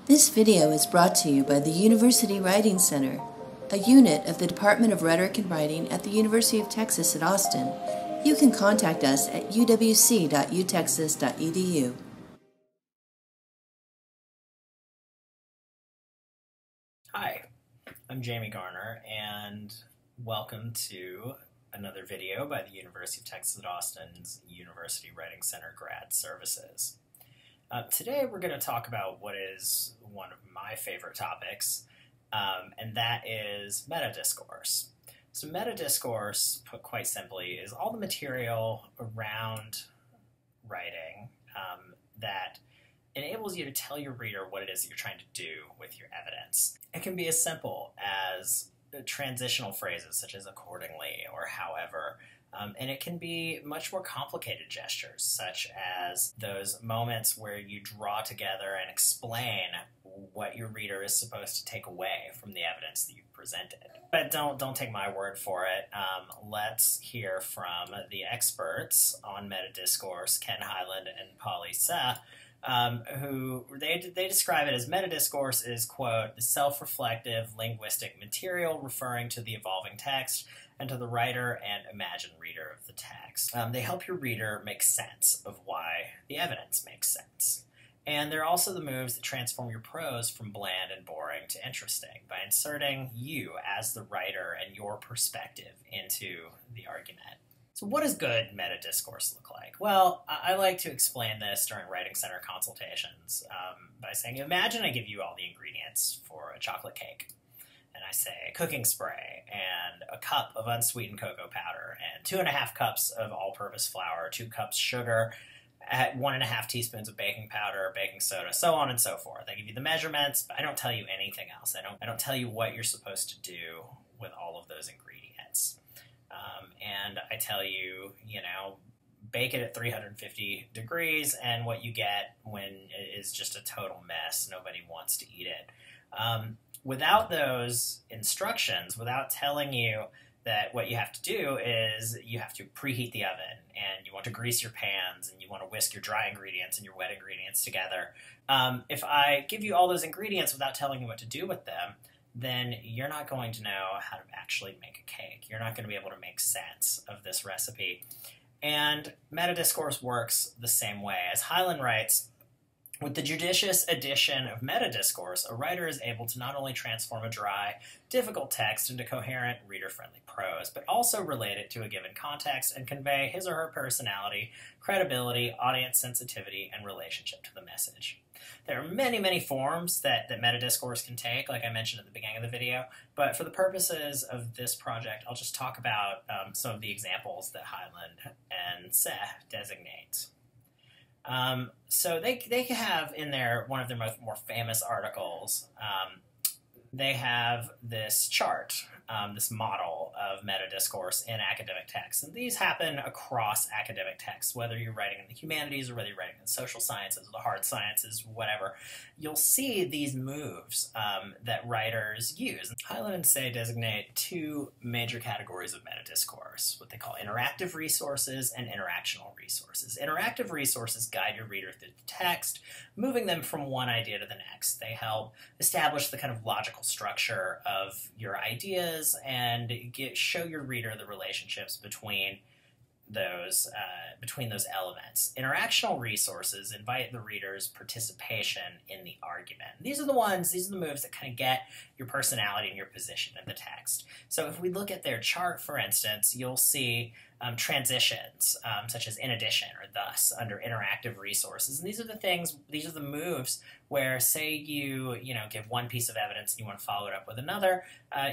This video is brought to you by the University Writing Center, a unit of the Department of Rhetoric and Writing at the University of Texas at Austin. You can contact us at uwc.utexas.edu. Hi, I'm Jamie Garner, and welcome to another video by the University of Texas at Austin's University Writing Center Grad Services. Today we're going to talk about what is one of my favorite topics, and that is metadiscourse. So metadiscourse, put quite simply, is all the material around writing that enables you to tell your reader what it is that you're trying to do with your evidence. It can be as simple as transitional phrases such as accordingly or however, and it can be much more complicated gestures such as those moments where you draw together and explain what your reader is supposed to take away from the evidence that you've presented. But don't take my word for it. Let's hear from the experts on metadiscourse, Ken Hyland and Polly Seh, who they describe it as metadiscourse is, quote, the self-reflective linguistic material referring to the evolving text and to the writer and imagined reader of the text. They help your reader make sense of why the evidence makes sense. And they're also the moves that transform your prose from bland and boring to interesting by inserting you as the writer and your perspective into the argument. So what does good metadiscourse look like? Well, I like to explain this during Writing Center consultations by saying, imagine I give you all the ingredients for a chocolate cake. And I say cooking spray and a cup of unsweetened cocoa powder and 2.5 cups of all-purpose flour, 2 cups sugar, at 1.5 teaspoons of baking powder, baking soda, so on and so forth. I give you the measurements, but I don't tell you anything else. I don't tell you what you're supposed to do with all of those ingredients. And I tell you, bake it at 350 degrees, and what you get when it is just a total mess. Nobody wants to eat it. Without those instructions, without telling you that what you have to do is you have to preheat the oven, and you want to grease your pans, and you want to whisk your dry ingredients and your wet ingredients together. If I give you all those ingredients without telling you what to do with them, then you're not going to know how to actually make a cake. You're not going to be able to make sense of this recipe. And metadiscourse works the same way. As Hyland writes, with the judicious addition of metadiscourse, a writer is able to not only transform a dry, difficult text into coherent, reader-friendly prose, but also relate it to a given context and convey his or her personality, credibility, audience sensitivity, and relationship to the message. There are many, many forms that metadiscourse can take, like I mentioned at the beginning of the video, but for the purposes of this project, I'll just talk about some of the examples that Hyland and Seh designate. So they have in there one of their more famous articles. They have this chart, this model of metadiscourse in academic texts. And these happen across academic texts, whether you're writing in the humanities or whether you're writing in the social sciences or the hard sciences, whatever. You'll see these moves that writers use. Hyland and Seh designate 2 major categories of metadiscourse, what they call interactive resources and interactional resources. Interactive resources guide your reader through the text, moving them from one idea to the next. They help establish the kind of logical structure of your ideas and show your reader the relationships between those elements. Interactional resources invite the reader's participation in the argument. These are the moves that kind of get your personality and your position in the text. So if we look at their chart, for instance, you'll see transitions such as in addition or thus under interactive resources. And these are the moves where, say you give one piece of evidence and you want to follow it up with another,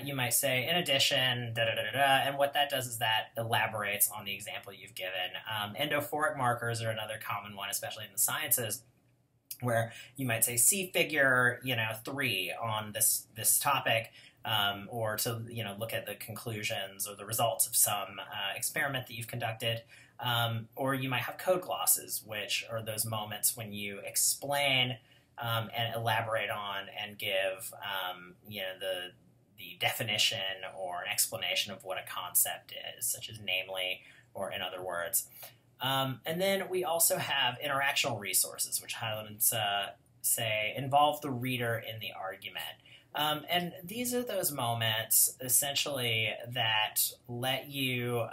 you might say in addition, and what that does is that elaborates on the example you've given. Endophoric markers are another common one, especially in the sciences, where you might say see figure 3 on this topic. Or to look at the conclusions or the results of some experiment that you've conducted, or you might have code glosses, which are those moments when you explain and elaborate on and give the definition or an explanation of what a concept is, such as namely or in other words. And then we also have interactional resources, which Hyland and say, involve the reader in the argument. And these are those moments, essentially, that let you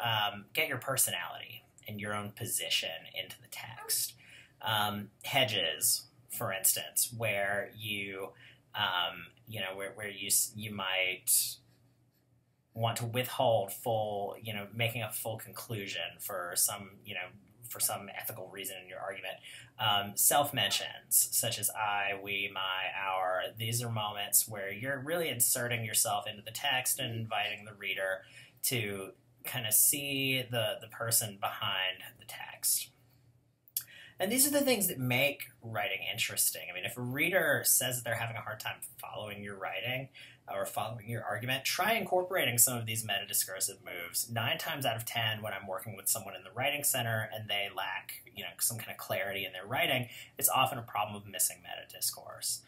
get your personality and your own position into the text. Hedges, for instance, where you, where you might want to withhold full, making a full conclusion for some ethical reason in your argument. Self-mentions, such as I, we, my, our, these are moments where you're really inserting yourself into the text and inviting the reader to kind of see the person behind the text. And these are the things that make writing interesting. I mean, if a reader says that they're having a hard time following your writing or following your argument, try incorporating some of these metadiscursive moves. 9 times out of 10, when I'm working with someone in the Writing Center and they lack, some kind of clarity in their writing, it's often a problem of missing metadiscourse.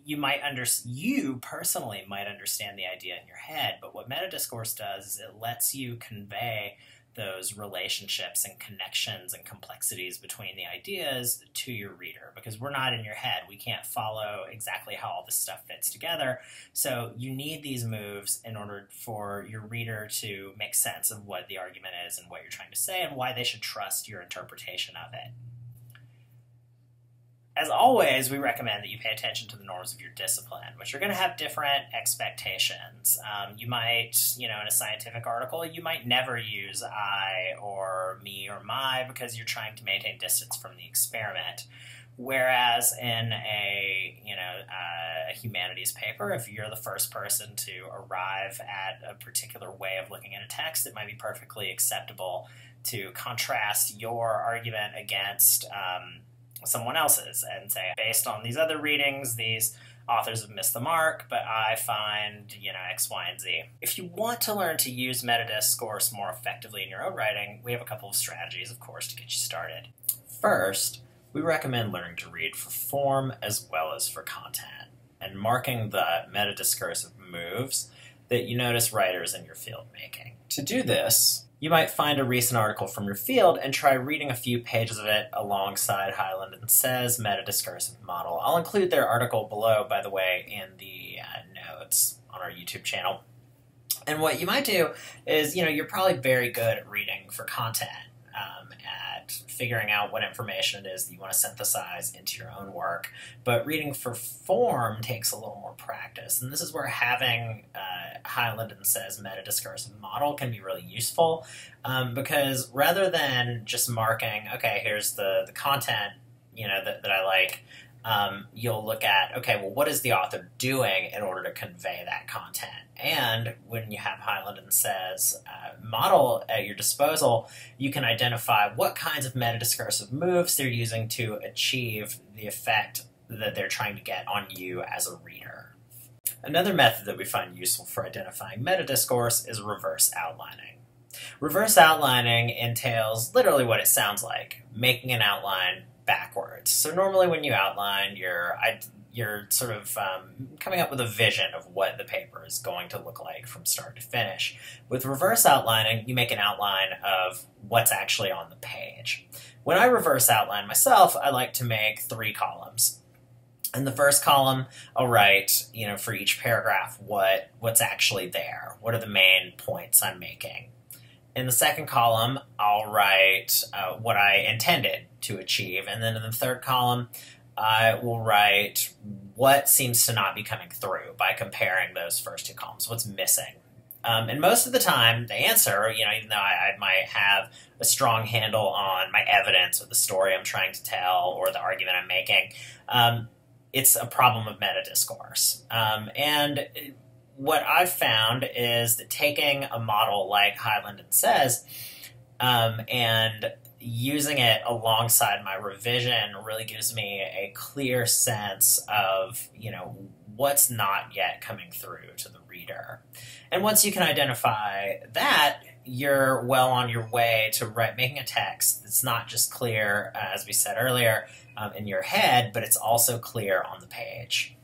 You personally might understand the idea in your head, but what metadiscourse does is it lets you convey those relationships and connections and complexities between the ideas to your reader, because we're not in your head. We can't follow exactly how all this stuff fits together. So you need these moves in order for your reader to make sense of what the argument is and what you're trying to say and why they should trust your interpretation of it. As always, we recommend that you pay attention to the norms of your discipline, which are going to have different expectations. You might, in a scientific article, you might never use I or me or my because you're trying to maintain distance from the experiment. Whereas in a humanities paper, if you're the first person to arrive at a particular way of looking at a text, it might be perfectly acceptable to contrast your argument against someone else's and say, based on these other readings, these authors have missed the mark, but I find, X, Y, and Z. If you want to learn to use metadiscourse more effectively in your own writing, we have a couple of strategies, of course, to get you started. First, we recommend learning to read for form as well as for content, and marking the metadiscursive moves that you notice writers in your field making. To do this, you might find a recent article from your field and try reading a few pages of it alongside Highland and Says' metadiscursive model. I'll include their article below, by the way, in the notes on our YouTube channel. And what you might do is, you're probably very good at reading for content, at figuring out what information it is that you want to synthesize into your own work. But reading for form takes a little more practice. And this is where having Highland and Says' metadiscursive model can be really useful, because rather than just marking, okay, here's the content, that I like, you'll look at, okay, well, what is the author doing in order to convey that content? And when you have Highland and Says model at your disposal, you can identify what kinds of metadiscursive moves they're using to achieve the effect that they're trying to get on you as a reader. Another method that we find useful for identifying metadiscourse is reverse outlining. Reverse outlining entails literally what it sounds like, making an outline backwards. So normally when you outline, you're sort of coming up with a vision of what the paper is going to look like from start to finish. With reverse outlining, you make an outline of what's actually on the page. When I reverse outline myself, I like to make 3 columns. In the first column, I'll write, for each paragraph, what's actually there. What are the main points I'm making? In the second column, I'll write what I intended to achieve. And then in the third column, I will write what seems to not be coming through by comparing those first 2 columns, what's missing. And most of the time, the answer, even though I might have a strong handle on my evidence or the story I'm trying to tell or the argument I'm making, it's a problem of metadiscourse. And what I've found is that taking a model like Highland and Says and using it alongside my revision really gives me a clear sense of, what's not yet coming through to the reader. And once you can identify that, you're well on your way to making a text that's not just clear, as we said earlier, in your head, but it's also clear on the page.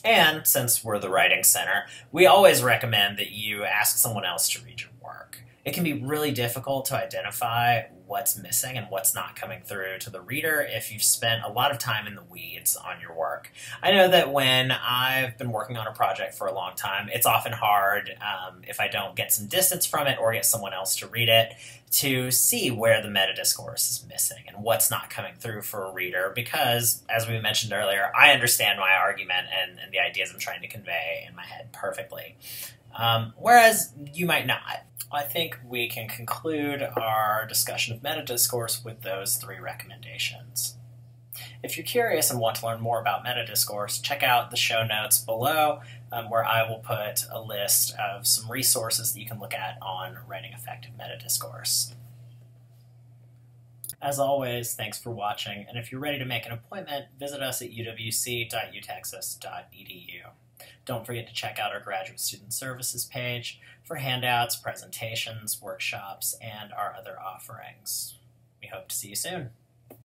And since we're the Writing Center, we always recommend that you ask someone else to read your work. It can be really difficult to identify what's missing and what's not coming through to the reader if you've spent a lot of time in the weeds on your work. I know that when I've been working on a project for a long time, it's often hard, if I don't get some distance from it or get someone else to read it, to see where the metadiscourse is missing and what's not coming through for a reader, because, as we mentioned earlier, I understand my argument and the ideas I'm trying to convey in my head perfectly, whereas you might not. I think we can conclude our discussion of metadiscourse with those 3 recommendations. If you're curious and want to learn more about metadiscourse, check out the show notes below, where I will put a list of some resources that you can look at on writing effective metadiscourse. As always, thanks for watching, and if you're ready to make an appointment, visit us at uwc.utexas.edu. Don't forget to check out our Graduate Student Services page for handouts, presentations, workshops, and our other offerings. We hope to see you soon.